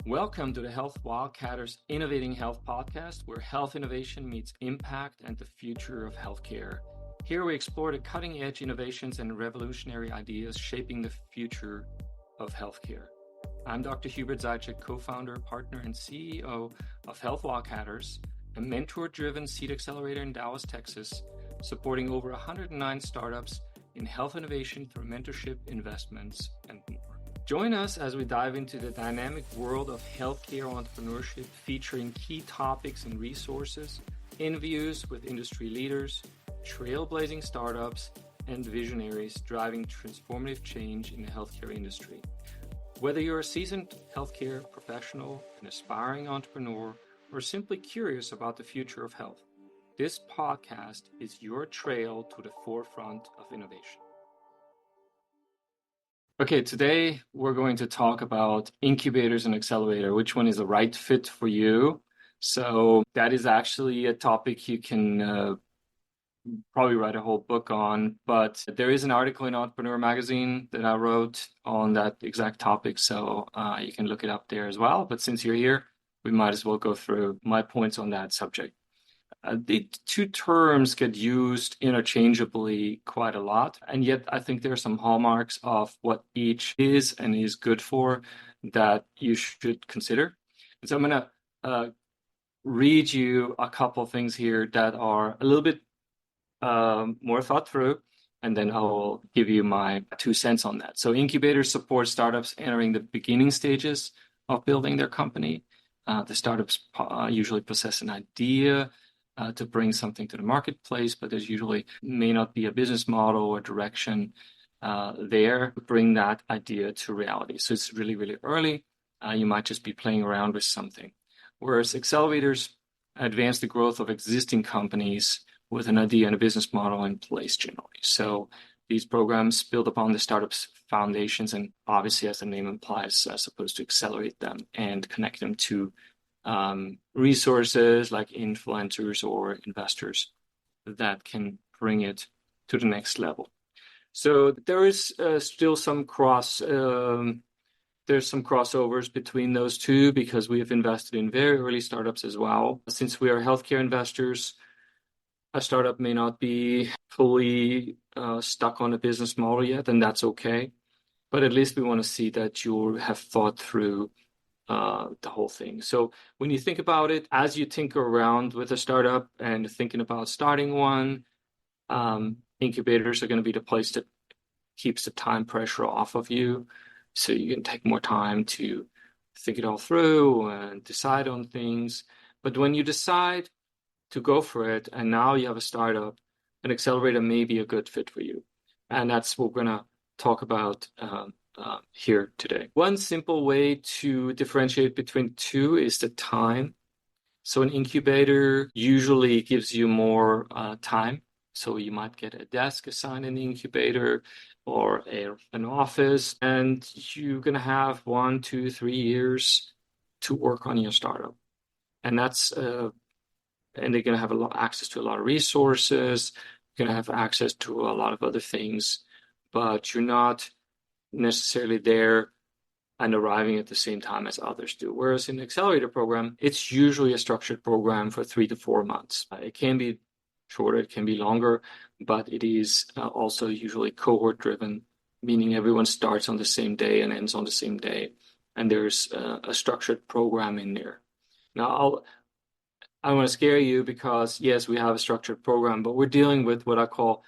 Welcome to the Health Wildcatters Innovating Health podcast, where health innovation meets impact and the future of healthcare. Here we explore the cutting-edge innovations and revolutionary ideas shaping the future of healthcare. I'm Dr. Hubert Zajicek, co-founder, partner, and CEO of Health Wildcatters, a mentor-driven seed accelerator in Dallas, Texas, supporting over 109 startups in health innovation through mentorship, investments, and more. Join us as we dive into the dynamic world of healthcare entrepreneurship, featuring key topics and resources, interviews with industry leaders, trailblazing startups, and visionaries driving transformative change in the healthcare industry. Whether you're a seasoned healthcare professional, an aspiring entrepreneur, or simply curious about the future of health, this podcast is your trail to the forefront of innovation. Okay, today we're going to talk about incubators and accelerator, which one is the right fit for you. So that is actually a topic you can probably write a whole book on, but there is an article in Entrepreneur Magazine that I wrote on that exact topic, so you can look it up there as well. But since you're here, we might as well go through my points on that subject. The two terms get used interchangeably quite a lot, and yet I think there are some hallmarks of what each is and is good for that you should consider. And so I'm going to read you a couple of things here that are a little bit more thought through, and then I will give you my 2 cents on that. So incubators support startups entering the beginning stages of building their company. The startups usually possess an idea to bring something to the marketplace, but there's usually may not be a business model or direction there to bring that idea to reality. So it's really, really early. You might just be playing around with something. Whereas accelerators advance the growth of existing companies with an idea and a business model in place generally. So these programs build upon the startup's foundations and obviously, as the name implies, are supposed to accelerate them and connect them to resources like influencers or investors that can bring it to the next level. So there is still some there's some crossovers between those two because we have invested in very early startups as well. Since we are healthcare investors, a startup may not be fully stuck on a business model yet, and that's okay. But at least we want to see that you have thought through the whole thing. So when you think about it, as you tinker around with a startup and thinking about starting one, incubators are going to be the place that keeps the time pressure off of you. So you can take more time to think it all through and decide on things. But when you decide to go for it, and now you have a startup, an accelerator may be a good fit for you. And that's what we're going to talk about here today. One simple way to differentiate between two is the time. So an incubator usually gives you more time. So you might get a desk assigned in the incubator or an office, and you're going to have 1, 2, 3 years to work on your startup. And that's and they're going to have access to a lot of resources. You're going to have access to a lot of other things, but you're not necessarily there and arriving at the same time as others do. Whereas in the accelerator program, it's usually a structured program for 3 to 4 months. It can be shorter, it can be longer, but it is also usually cohort driven, meaning everyone starts on the same day and ends on the same day. And there's a structured program in there. Now, I want to scare you because yes, we have a structured program, but we're dealing with what I call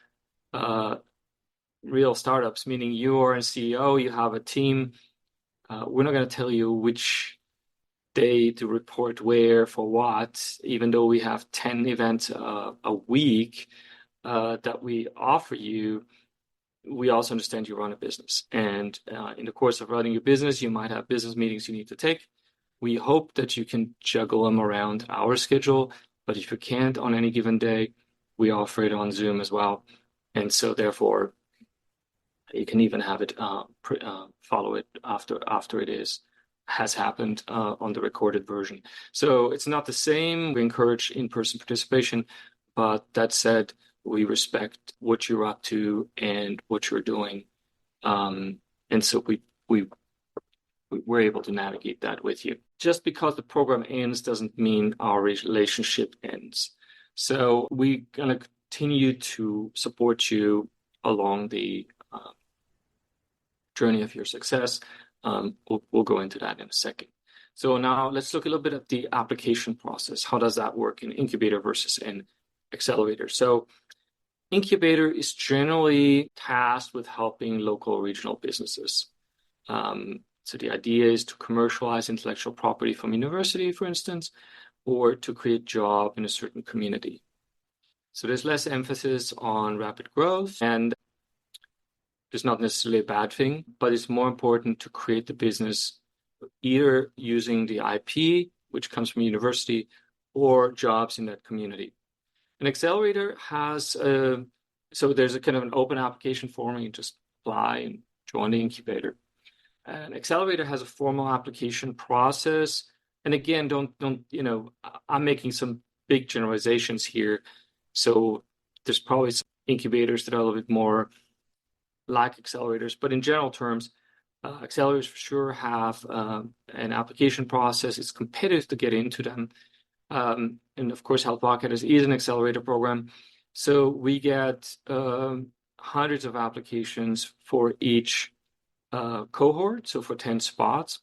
real startups, meaning you are a CEO, you have a team. We're not going to tell you which day to report where for what, even though we have 10 events a week that we offer you. We also understand you run a business. And in the course of running your business, you might have business meetings you need to take. We hope that you can juggle them around our schedule, but if you can't on any given day, we offer it on Zoom as well. And so therefore, you can even have it follow it after it has happened on the recorded version. So it's not the same. We encourage in-person participation, but that said, we respect what you're up to and what you're doing. And so we we're able to navigate that with you. Just because the program ends doesn't mean our relationship ends. So we're going to continue to support you along the journey of your success. We'll go into that in a second. So now let's look a little bit at the application process. How does that work in Incubator versus in Accelerator? So Incubator is generally tasked with helping local regional businesses. So the idea is to commercialize intellectual property from university, for instance, or to create job in a certain community. So there's less emphasis on rapid growth, and it's not necessarily a bad thing, but it's more important to create the business either using the IP, which comes from university, or jobs in that community. An accelerator has, so there's a kind of an open application form, and you just apply and join the incubator. An accelerator has a formal application process. And again, don't, I'm making some big generalizations here. So there's probably some incubators that are a little bit more like accelerators, but in general terms, accelerators for sure have an application process. It's competitive to get into them. And of course, Health Wildcatters is an accelerator program. So we get hundreds of applications for each cohort, so for 10 spots.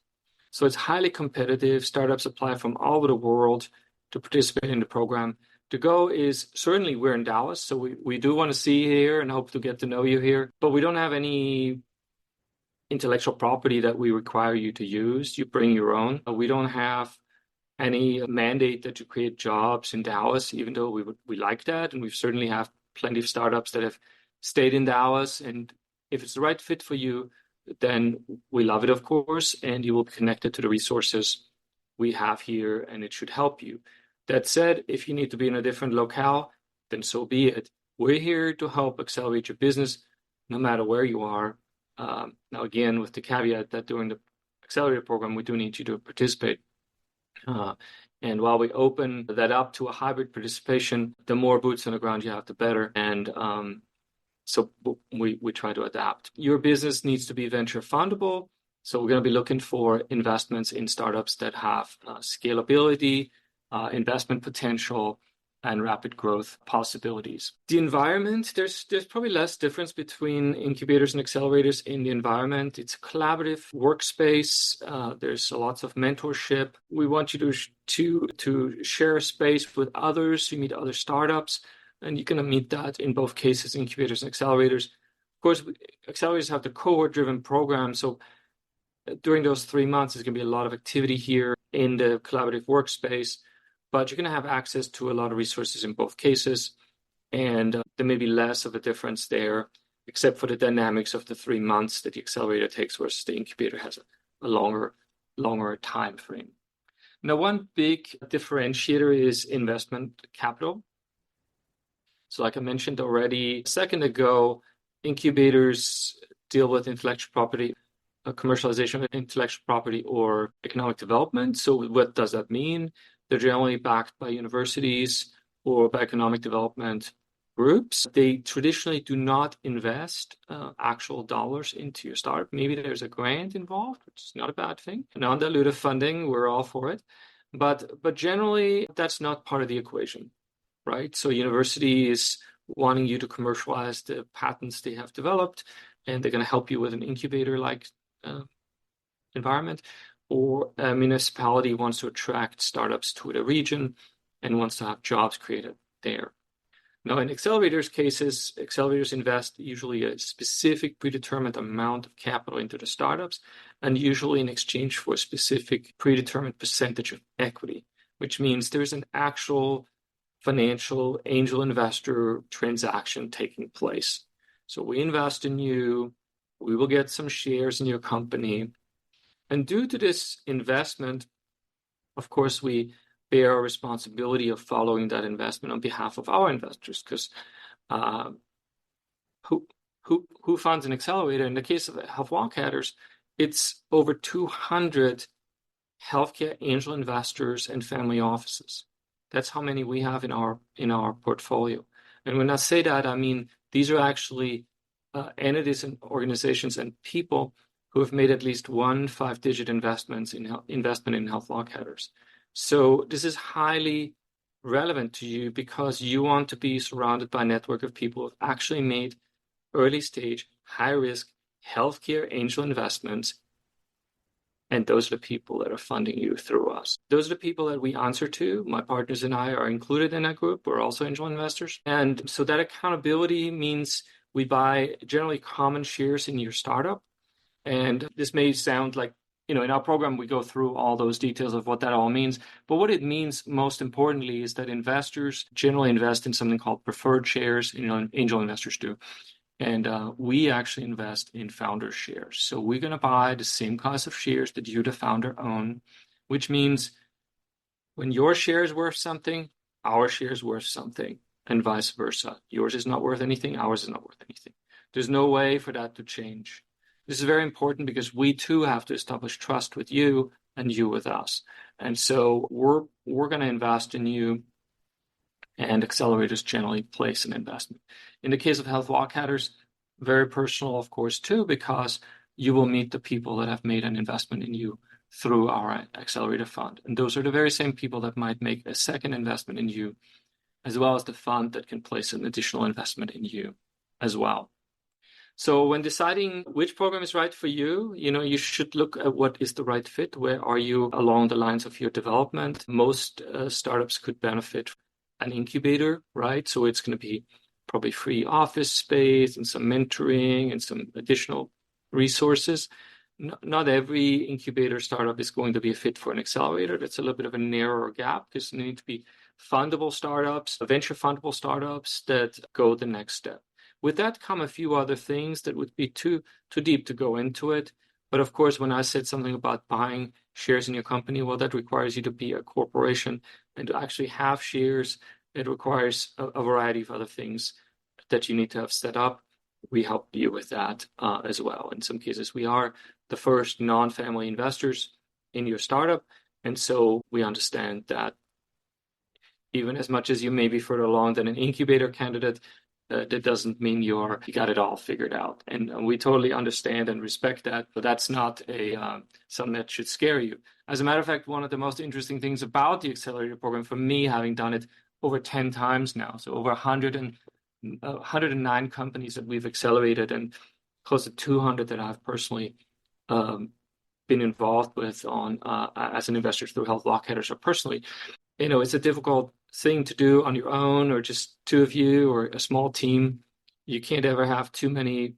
So it's highly competitive. Startups apply from all over the world to participate in the program. The goal is certainly we're in Dallas, so we do want to see you here and hope to get to know you here, but we don't have any intellectual property that we require you to use. You bring your own. We don't have any mandate that you create jobs in Dallas, even though we like that, and we certainly have plenty of startups that have stayed in Dallas. And if it's the right fit for you, then we love it, of course, and you will be connected to the resources we have here, and it should help you. That said, if you need to be in a different locale, then so be it. We're here to help accelerate your business, no matter where you are. Now, again, with the caveat that during the accelerator program, we do need you to participate. And while we open that up to a hybrid participation, the more boots on the ground you have, the better. And so we try to adapt. Your business needs to be venture fundable. So we're going to be looking for investments in startups that have scalability, investment potential, and rapid growth possibilities. The environment, there's probably less difference between incubators and accelerators in the environment. It's a collaborative workspace. There's lots of mentorship. We want you to share a space with others. You meet other startups, and you're going to meet that in both cases, incubators and accelerators. Of course, accelerators have the cohort-driven program, so during those 3 months, there's going to be a lot of activity here in the collaborative workspace, but you're going to have access to a lot of resources in both cases, and there may be less of a difference there, except for the dynamics of the 3 months that the accelerator takes versus the incubator has a longer time frame. Now, one big differentiator is investment capital. So like I mentioned already a second ago, incubators deal with intellectual property, commercialization of intellectual property, or economic development. So what does that mean? They're generally backed by universities or by economic development groups. They traditionally do not invest actual dollars into your startup. Maybe there's a grant involved, which is not a bad thing. Non-dilutive funding, we're all for it. But generally, that's not part of the equation, right? So university is wanting you to commercialize the patents they have developed, and they're going to help you with an incubator-like environment, or a municipality wants to attract startups to the region and wants to have jobs created there. Now, in accelerators cases, accelerators invest usually a specific predetermined amount of capital into the startups, and usually in exchange for a specific predetermined percentage of equity, which means there's an actual financial angel investor transaction taking place. So we invest in you, we will get some shares in your company. And due to this investment, of course, we bear a responsibility of following that investment on behalf of our investors, because who funds an accelerator? In the case of Health Wildcatters, it's over 200 healthcare angel investors and family offices. That's how many we have in our portfolio. And when I say that, I mean these are actually entities and organizations and people who have made at least one 5-digit investment in Health Wildcatters. So this is highly relevant to you because you want to be surrounded by a network of people who have actually made early stage, high risk healthcare angel investments. And those are the people that are funding you through us. Those are the people that we answer to. My partners and I are included in that group. We're also angel investors. And so that accountability means we buy generally common shares in your startup. And this may sound like, in our program, we go through all those details of what that all means. But what it means most importantly is that investors generally invest in something called preferred shares, angel investors do. And we actually invest in founder shares. So we're going to buy the same class of shares that you, the founder, own, which means when your share is worth something, our share is worth something, and vice versa. Yours is not worth anything, ours is not worth anything. There's no way for that to change. This is very important because we too have to establish trust with you and you with us. And so we're going to invest in you, and accelerators generally place an investment. In the case of Health Wildcatters, very personal, of course, too, because you will meet the people that have made an investment in you through our accelerator fund. And those are the very same people that might make a second investment in you, as well as the fund that can place an additional investment in you as well. So when deciding which program is right for you, you should look at what is the right fit. Where are you along the lines of your development? Most startups could benefit an incubator, right? So it's going to be probably free office space and some mentoring and some additional resources. Not every incubator startup is going to be a fit for an accelerator. That's a little bit of a narrower gap because there need to be fundable startups, venture fundable startups that go the next step. With that come a few other things that would be too deep to go into it. But of course, when I said something about buying shares in your company, well, that requires you to be a corporation and to actually have shares. It requires a variety of other things that you need to have set up. We help you with that as well. In some cases, we are the first non-family investors in your startup. And so we understand that even as much as you may be further along than an incubator candidate, that doesn't mean you got it all figured out. And we totally understand and respect that, but that's not something that should scare you. As a matter of fact, one of the most interesting things about the accelerator program for me, having done it over 10 times now, so over 109 companies that we've accelerated and close to 200 that I've personally been involved with on as an investor through Health Wildcatters or personally. It's a difficult thing to do on your own or just two of you or a small team. You can't ever have too many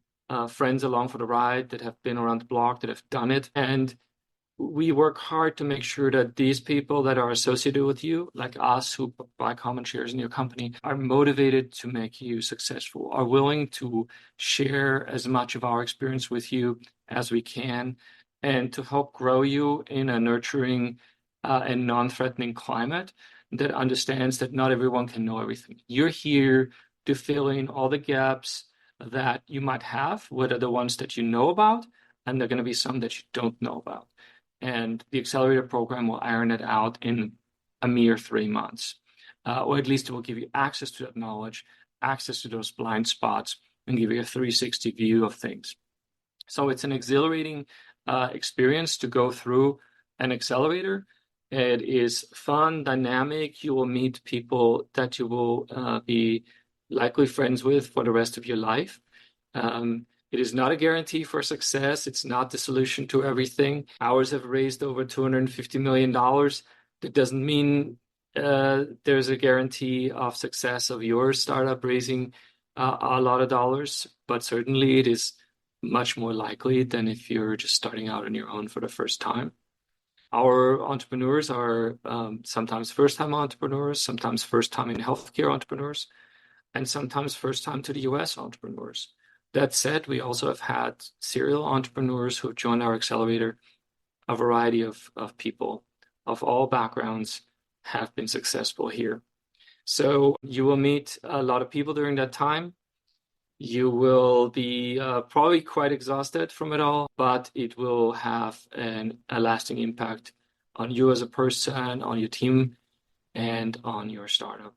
friends along for the ride that have been around the block, that have done it. And we work hard to make sure that these people that are associated with you, like us who buy common shares in your company, are motivated to make you successful, are willing to share as much of our experience with you as we can, and to help grow you in a nurturing and non-threatening climate that understands that not everyone can know everything. You're here to fill in all the gaps that you might have, what are the ones that you know about, and there are going to be some that you don't know about. And the accelerator program will iron it out in a mere 3 months, or at least it will give you access to that knowledge, access to those blind spots, and give you a 360 view of things. So it's an exhilarating experience to go through an accelerator. It is fun, dynamic. You will meet people that you will be likely friends with for the rest of your life. It is not a guarantee for success. It's not the solution to everything. Ours have raised over $250 million. That doesn't mean there's a guarantee of success of your startup raising a lot of dollars, but certainly it is much more likely than if you're just starting out on your own for the first time. Our entrepreneurs are sometimes first-time entrepreneurs, sometimes first-time in healthcare entrepreneurs, and sometimes first-time to the US entrepreneurs. That said, we also have had serial entrepreneurs who have joined our accelerator. A variety of people of all backgrounds have been successful here. So you will meet a lot of people during that time. You will be probably quite exhausted from it all, but it will have a lasting impact on you as a person, on your team, and on your startup.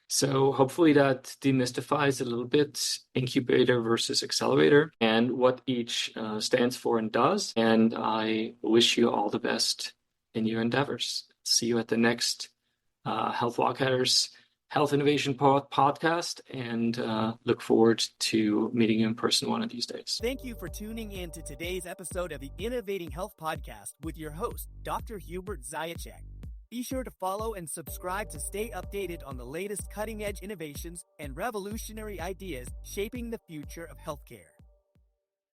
So hopefully that demystifies a little bit incubator versus accelerator and what each stands for and does. And I wish you all the best in your endeavors. See you at the next Health Wildcatters Health Innovation podcast, and look forward to meeting you in person one of these days. Thank you for tuning in to today's episode of the Innovating Health Podcast with your host, Dr. Hubert Zajicek. Be sure to follow and subscribe to stay updated on the latest cutting-edge innovations and revolutionary ideas shaping the future of healthcare.